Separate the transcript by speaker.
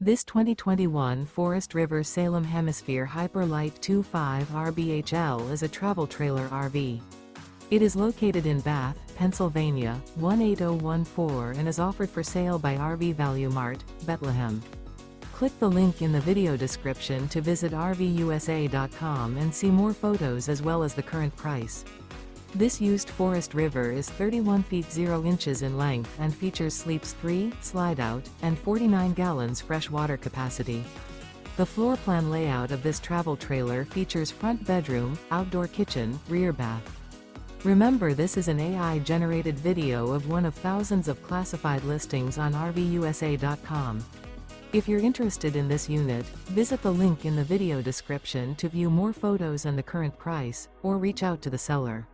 Speaker 1: This 2021 Forest River Salem Hemisphere Hyper-Lyte 25 RBHL is a travel trailer RV. It is located in Bath, Pennsylvania, 18014 and is offered for sale by RV Value Mart, Behtlehem. Click the link in the video description to visit RVUSA.com and see more photos as well as the current price. This used Forest River is 31 feet 0 inches in length and features sleeps 3, Slideout, and 49 gallons fresh water capacity. The floor plan layout of this travel trailer features front bedroom, outdoor kitchen, rear bath. Remember, this is an AI-generated video of one of thousands of classified listings on RVUSA.com. If you're interested in this unit, visit the link in the video description to view more photos and the current price, or reach out to the seller.